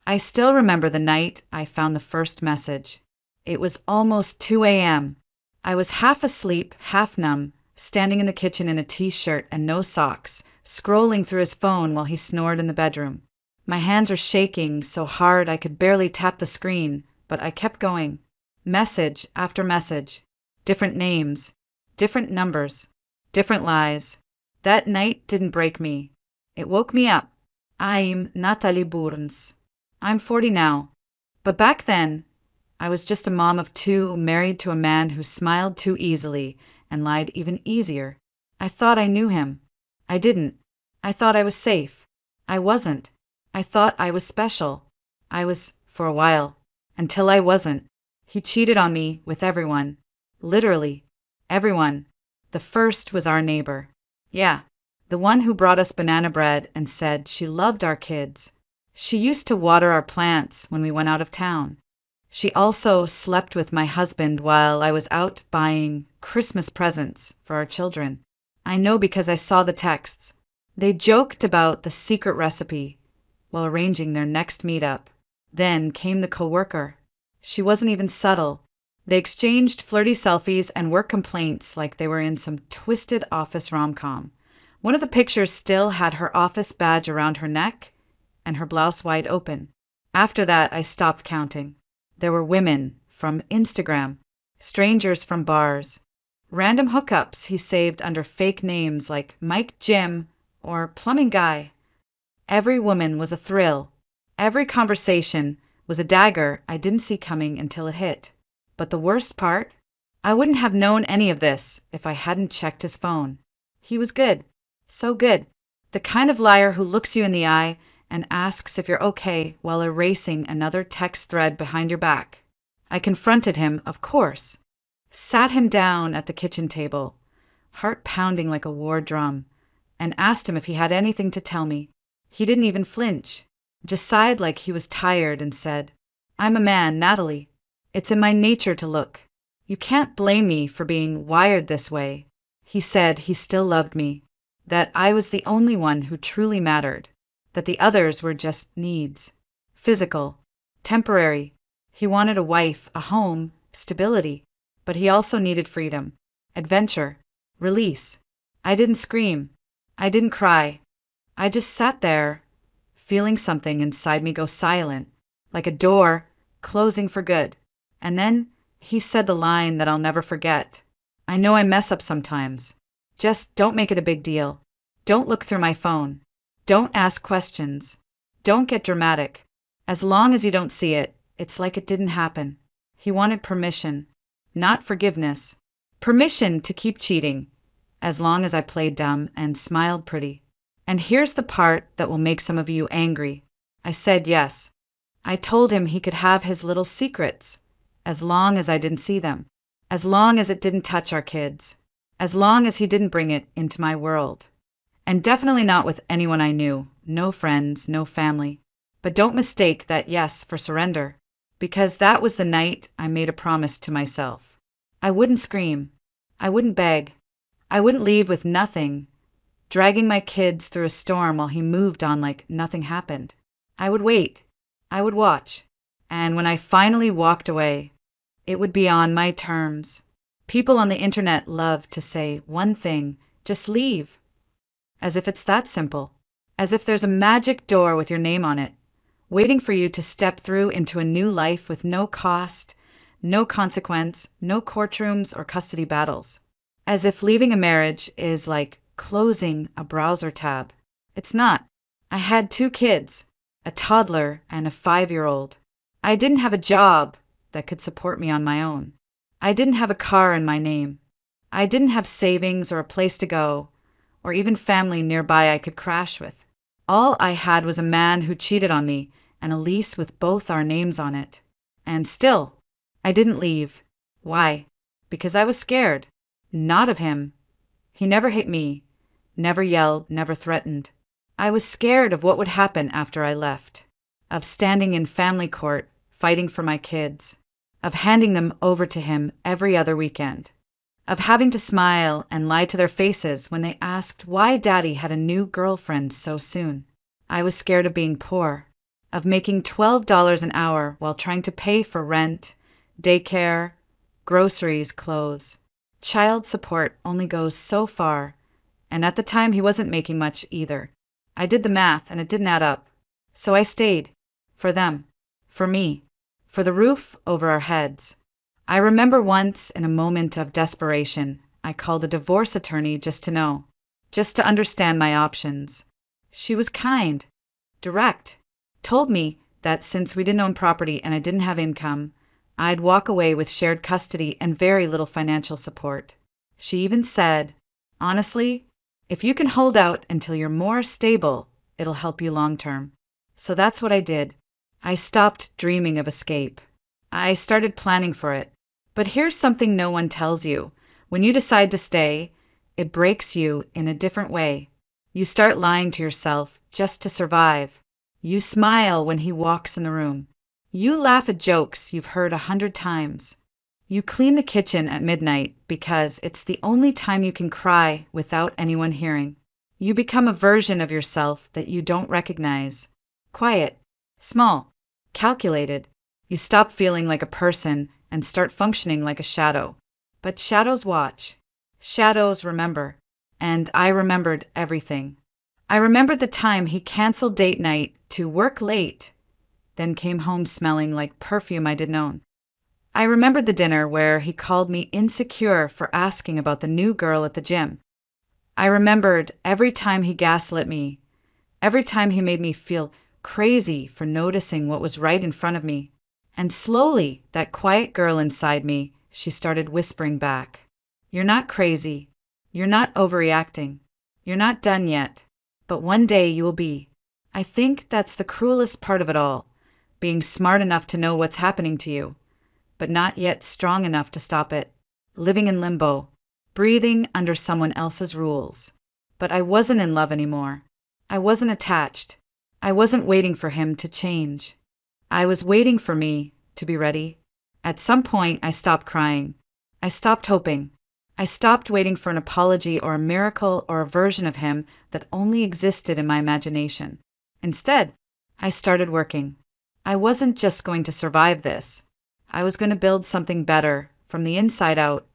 I still remember the night I found the first message. It was almost 2 a.m. I was half asleep, half numb, standing in the kitchen in a t-shirt and no socks, scrolling through his phone while he snored in the bedroom. My hands were shaking so hard I could barely tap the screen, but I kept going. Message after message. Different names, different numbers, different lies. That night didn't break me. It woke me up. I'm Natalie Burns. I'm 40 now. But back then, I was just a mom of two, married to a man who smiled too easily and lied even easier. I thought I knew him. I didn't. I thought I was safe. I wasn't. I thought I was special. I was, for a while. Until I wasn't. He cheated on me with everyone. Literally. Everyone. The first was our neighbor. Yeah. The one who brought us banana bread and said she loved our kids. She used to water our plants when we went out of town. She also slept with my husband while I was out buying Christmas presents for our children. I know because I saw the texts. They joked about the secret recipe while arranging their next meetup. Then came the coworker. She wasn't even subtle. They exchanged flirty selfies and work complaints like they were in some twisted office rom-com. One of the pictures still had her office badge around her neck and her blouse wide open. After that, I stopped counting. There were women from Instagram, strangers from bars, random hookups he saved under fake names like Mike Jim or Plumbing Guy. Every woman was a thrill. Every conversation was a dagger I didn't see coming until it hit. But the worst part? I wouldn't have known any of this if I hadn't checked his phone. He was good. So good. The kind of liar who looks you in the eye and asks if you're okay while erasing another text thread behind your back. I confronted him, of course. Sat him down at the kitchen table, heart pounding like a war drum, and asked him if he had anything to tell me. He didn't even flinch. Just sighed like he was tired and said, I'm a man, Natalie. It's in my nature to look. You can't blame me for being wired this way. He said he still loved me, that I was the only one who truly mattered, that the others were just needs. Physical, temporary. He wanted a wife, a home, stability, but he also needed freedom, adventure, release. I didn't scream. I didn't cry. I just sat there, feeling something inside me go silent, like a door closing for good. And then he said the line that I'll never forget. I know I mess up sometimes. Just don't make it a big deal. Don't look through my phone. Don't ask questions. Don't get dramatic. As long as you don't see it, it's like it didn't happen. He wanted permission, not forgiveness. Permission to keep cheating, as long as I played dumb and smiled pretty. And here's the part that will make some of you angry. I said yes. I told him he could have his little secrets, as long as I didn't see them, as long as it didn't touch our kids, as long as he didn't bring it into my world. And definitely not with anyone I knew, no friends, no family. But don't mistake that yes for surrender, because that was the night I made a promise to myself. I wouldn't scream. I wouldn't beg. I wouldn't leave with nothing, dragging my kids through a storm while he moved on like nothing happened. I would wait. I would watch. And when I finally walked away, it would be on my terms. People on the internet love to say one thing, just leave. As if it's that simple. As if there's a magic door with your name on it, waiting for you to step through into a new life with no cost, no consequence, no courtrooms or custody battles. As if leaving a marriage is like closing a browser tab. It's not. I had 2 kids, a toddler and a 5-year-old. I didn't have a job that could support me on my own. I didn't have a car in my name. I didn't have savings or a place to go, or even family nearby I could crash with. All I had was a man who cheated on me and a lease with both our names on it. And still, I didn't leave. Why? Because I was scared. Not of him. He never hit me, never yelled, never threatened. I was scared of what would happen after I left, of standing in family court, fighting for my kids, of handing them over to him every other weekend, of having to smile and lie to their faces when they asked why Daddy had a new girlfriend so soon. I was scared of being poor. of making $12 an hour while trying to pay for rent, daycare, groceries, clothes. Child support only goes so far, and at the time he wasn't making much either. I did the math and it didn't add up. So I stayed. For them. For me. For the roof over our heads. I remember once, in a moment of desperation, I called a divorce attorney just to know, just to understand my options. She was kind, direct, told me that since we didn't own property and I didn't have income, I'd walk away with shared custody and very little financial support. She even said, honestly, if you can hold out until you're more stable, it'll help you long term. So that's what I did. I stopped dreaming of escape. I started planning for it. But here's something no one tells you. When you decide to stay, it breaks you in a different way. You start lying to yourself just to survive. You smile when he walks in the room. You laugh at jokes you've heard 100 times. You clean the kitchen at midnight because it's the only time you can cry without anyone hearing. You become a version of yourself that you don't recognize. Quiet, small, calculated. You stop feeling like a person and start functioning like a shadow. But shadows watch. Shadows remember. And I remembered everything. I remembered the time he canceled date night to work late, then came home smelling like perfume I didn't own. I remembered the dinner where he called me insecure for asking about the new girl at the gym. I remembered every time he gaslit me, every time he made me feel crazy for noticing what was right in front of me. And slowly, that quiet girl inside me, she started whispering back, "You're not crazy. You're not overreacting. You're not done yet. But one day you will be." I think that's the cruelest part of it all, being smart enough to know what's happening to you, but not yet strong enough to stop it. Living in limbo, breathing under someone else's rules. But I wasn't in love anymore. I wasn't attached. I wasn't waiting for him to change. I was waiting for me to be ready. At some point, I stopped crying. I stopped hoping. I stopped waiting for an apology or a miracle or a version of him that only existed in my imagination. Instead, I started working. I wasn't just going to survive this. I was going to build something better from the inside out,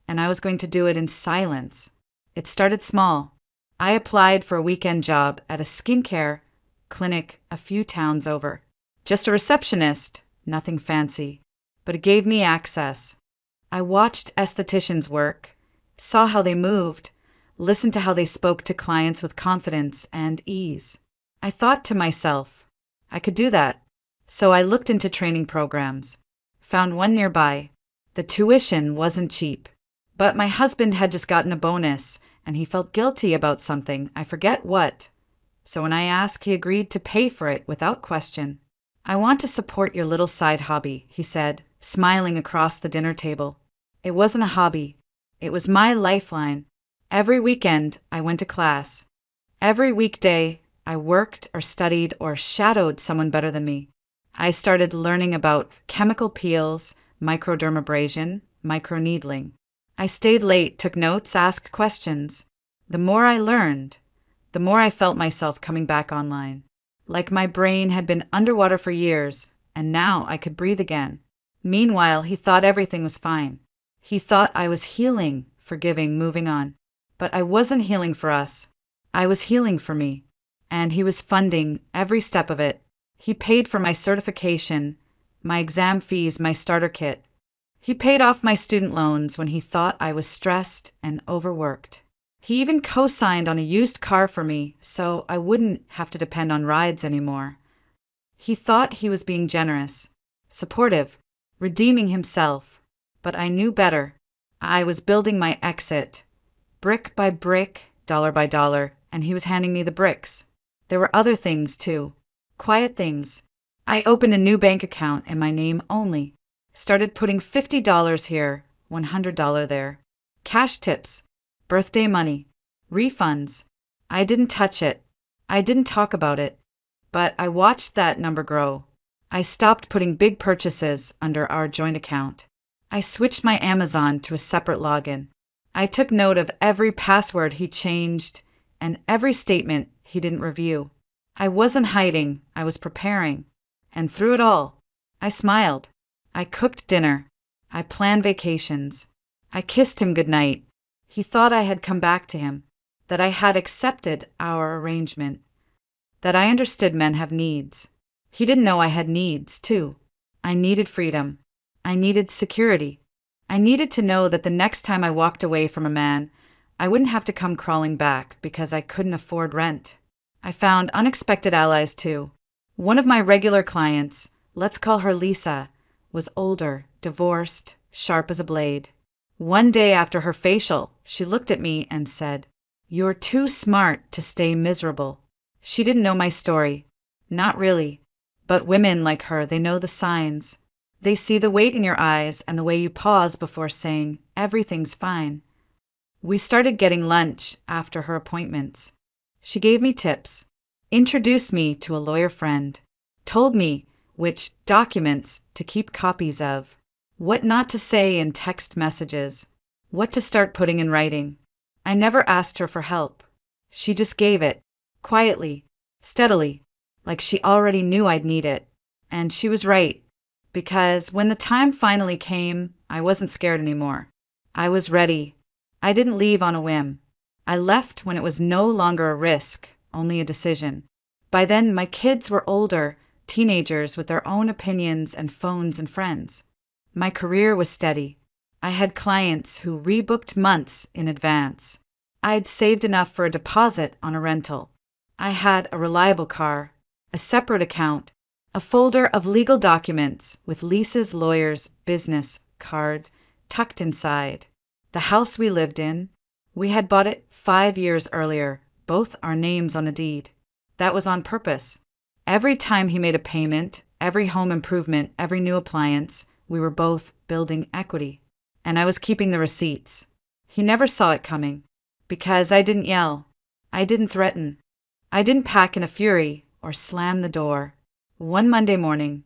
and I was going to do it in silence. It started small. I applied for a weekend job at a skincare clinic a few towns over. Just a receptionist, nothing fancy, but it gave me access. I watched estheticians work, saw how they moved, listened to how they spoke to clients with confidence and ease. I thought to myself, I could do that. So I looked into training programs, found one nearby. The tuition wasn't cheap, but my husband had just gotten a bonus, and he felt guilty about something, I forget what. So when I asked, he agreed to pay for it without question. "I want to support your little side hobby," he said, smiling across the dinner table. It wasn't a hobby. It was my lifeline. Every weekend, I went to class. Every weekday, I worked or studied or shadowed someone better than me. I started learning about chemical peels, microdermabrasion, microneedling. I stayed late, took notes, asked questions. The more I learned, the more I felt myself coming back online. Like my brain had been underwater for years, and now I could breathe again. Meanwhile, he thought everything was fine. He thought I was healing, forgiving, moving on. But I wasn't healing for us. I was healing for me. And he was funding every step of it. He paid for my certification, my exam fees, my starter kit. He paid off my student loans when he thought I was stressed and overworked. He even co-signed on a used car for me so I wouldn't have to depend on rides anymore. He thought he was being generous, supportive, redeeming himself. But I knew better. I was building my exit, brick by brick, dollar by dollar, and he was handing me the bricks. There were other things, too. Quiet things. I opened a new bank account in my name only. Started putting $50 here, $100 there. Cash tips, birthday money, refunds. I didn't touch it. I didn't talk about it. But I watched that number grow. I stopped putting big purchases under our joint account. I switched my Amazon to a separate login. I took note of every password he changed and every statement he didn't review. I wasn't hiding, I was preparing. And through it all, I smiled. I cooked dinner. I planned vacations. I kissed him goodnight. He thought I had come back to him, that I had accepted our arrangement, that I understood men have needs. He didn't know I had needs, too. I needed freedom. I needed security. I needed to know that the next time I walked away from a man, I wouldn't have to come crawling back because I couldn't afford rent. I found unexpected allies, too. One of my regular clients, let's call her Lisa, was older, divorced, sharp as a blade. One day after her facial, she looked at me and said, "You're too smart to stay miserable." She didn't know my story. Not really. But women like her, they know the signs. They see the weight in your eyes and the way you pause before saying, "Everything's fine." We started getting lunch after her appointments. She gave me tips, introduced me to a lawyer friend, told me which documents to keep copies of, what not to say in text messages, what to start putting in writing. I never asked her for help. She just gave it, quietly, steadily, like she already knew I'd need it. And she was right, because when the time finally came, I wasn't scared anymore. I was ready. I didn't leave on a whim. I left when it was no longer a risk, only a decision. By then, my kids were older, teenagers with their own opinions and phones and friends. My career was steady. I had clients who rebooked months in advance. I'd saved enough for a deposit on a rental. I had a reliable car, a separate account, a folder of legal documents with Lisa's lawyer's business card tucked inside. The house we lived in, we had bought it 5 years earlier, both our names on the deed. That was on purpose. Every time he made a payment, every home improvement, every new appliance, we were both building equity. And I was keeping the receipts. He never saw it coming, because I didn't yell. I didn't threaten. I didn't pack in a fury or slam the door. One Monday morning,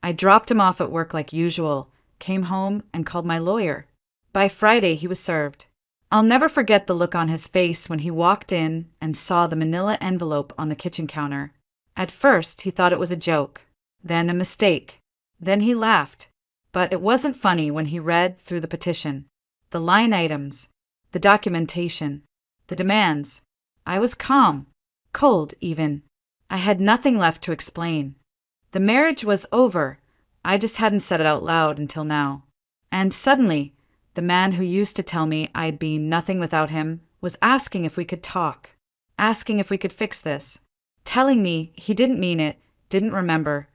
I dropped him off at work like usual, came home and called my lawyer. By Friday, he was served. I'll never forget the look on his face when he walked in and saw the manila envelope on the kitchen counter. At first, he thought it was a joke, then a mistake. Then he laughed. But it wasn't funny when he read through the petition, the line items, the documentation, the demands. I was calm, cold even. I had nothing left to explain. The marriage was over. I just hadn't said it out loud until now. And suddenly, the man who used to tell me I'd be nothing without him was asking if we could talk, asking if we could fix this, telling me he didn't mean it, didn't remember,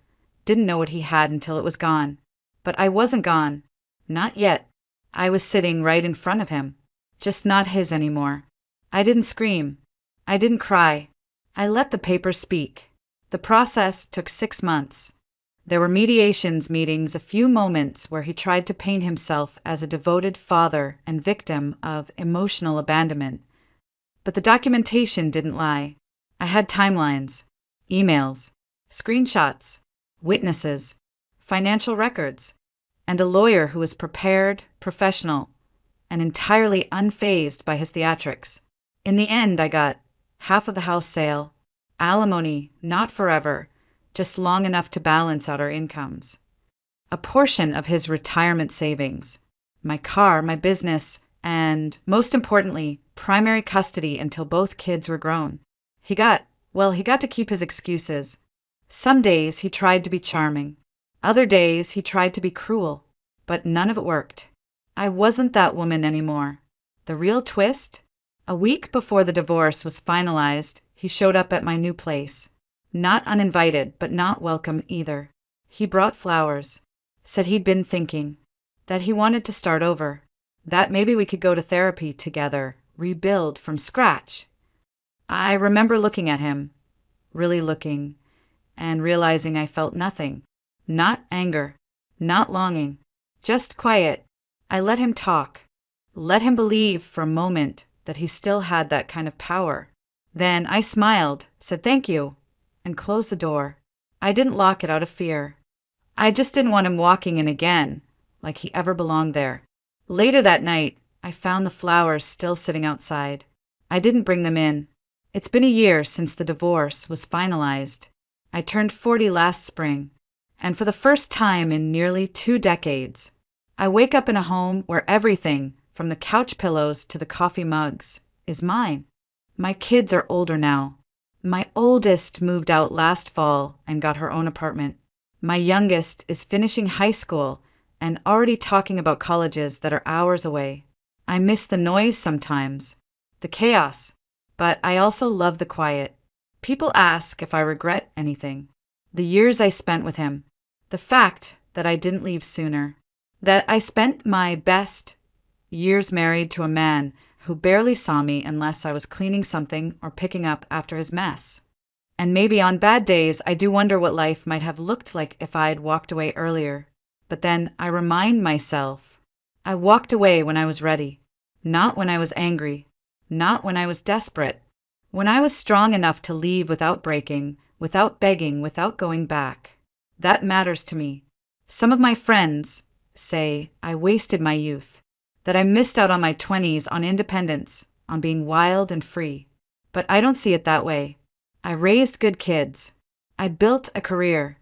didn't know what he had until it was gone. But I wasn't gone. Not yet. I was sitting right in front of him, just not his anymore. I didn't scream. I didn't cry. I let the paper speak. The process took 6 months. There were mediations meetings, a few moments where he tried to paint himself as a devoted father and victim of emotional abandonment. But the documentation didn't lie. I had timelines, emails, screenshots, witnesses, financial records, and a lawyer who was prepared, professional, and entirely unfazed by his theatrics. In the end, I got half of the house sale, alimony, not forever, just long enough to balance out our incomes, a portion of his retirement savings, my car, my business, and, most importantly, primary custody until both kids were grown. He got to keep his excuses. Some days he tried to be charming. Other days he tried to be cruel, but none of it worked. I wasn't that woman anymore. The real twist? A week before the divorce was finalized, he showed up at my new place. Not uninvited, but not welcome either. He brought flowers, said he'd been thinking, that he wanted to start over, that maybe we could go to therapy together, rebuild from scratch. I remember looking at him, really looking, and realizing I felt nothing. Not anger, not longing, just quiet. I let him talk, let him believe for a moment that he still had that kind of power. Then I smiled, said thank you, and closed the door. I didn't lock it out of fear. I just didn't want him walking in again, like he ever belonged there. Later that night, I found the flowers still sitting outside. I didn't bring them in. It's been a year since the divorce was finalized. I turned 40 last spring, and for the first time in nearly 2 decades, I wake up in a home where everything, from the couch pillows to the coffee mugs, is mine. My kids are older now. My oldest moved out last fall and got her own apartment. My youngest is finishing high school and already talking about colleges that are hours away. I miss the noise sometimes, the chaos, but I also love the quiet. People ask if I regret anything. The years I spent with him, the fact that I didn't leave sooner, that I spent my best years married to a man who barely saw me unless I was cleaning something or picking up after his mess. And maybe on bad days I do wonder what life might have looked like if I had walked away earlier. But then I remind myself, I walked away when I was ready, not when I was angry, not when I was desperate, when I was strong enough to leave without breaking, without begging, without going back. That matters to me. Some of my friends say I wasted my youth, that I missed out on my 20s, on independence, on being wild and free. But I don't see it that way. I raised good kids. I built a career.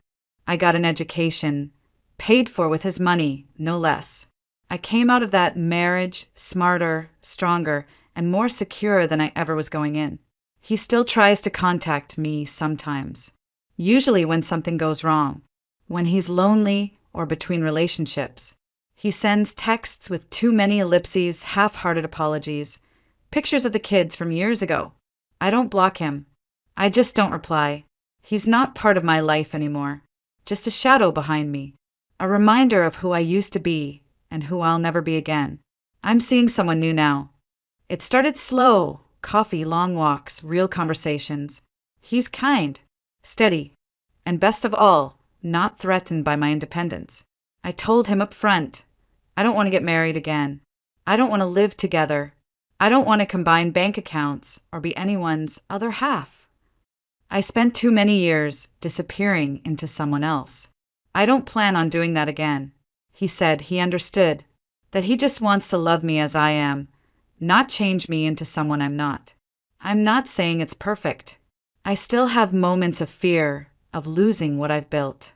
I got an education, paid for with his money, no less. I came out of that marriage smarter, stronger, and more secure than I ever was going in. He still tries to contact me sometimes, usually when something goes wrong, when he's lonely or between relationships. He sends texts with too many ellipses, half-hearted apologies, pictures of the kids from years ago. I don't block him. I just don't reply. He's not part of my life anymore, just a shadow behind me, a reminder of who I used to be and who I'll never be again. I'm seeing someone new now. It started slow, coffee, long walks, real conversations. He's kind, steady, and best of all, not threatened by my independence. I told him up front, I don't want to get married again. I don't want to live together. I don't want to combine bank accounts or be anyone's other half. I spent too many years disappearing into someone else. I don't plan on doing that again. He said he understood, that he just wants to love me as I am, not change me into someone I'm not. I'm not saying it's perfect. I still have moments of fear of losing what I've built,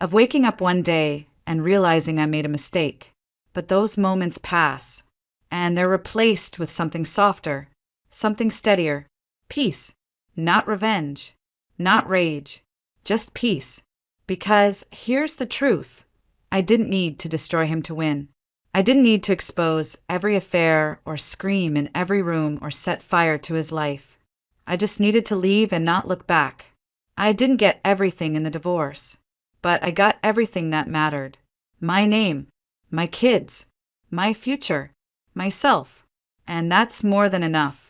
of waking up one day and realizing I made a mistake. But those moments pass, and they're replaced with something softer, something steadier. Peace, not revenge, not rage, just peace. Because here's the truth. I didn't need to destroy him to win. I didn't need to expose every affair or scream in every room or set fire to his life. I just needed to leave and not look back. I didn't get everything in the divorce, but I got everything that mattered. My name, my kids, my future, myself. And that's more than enough.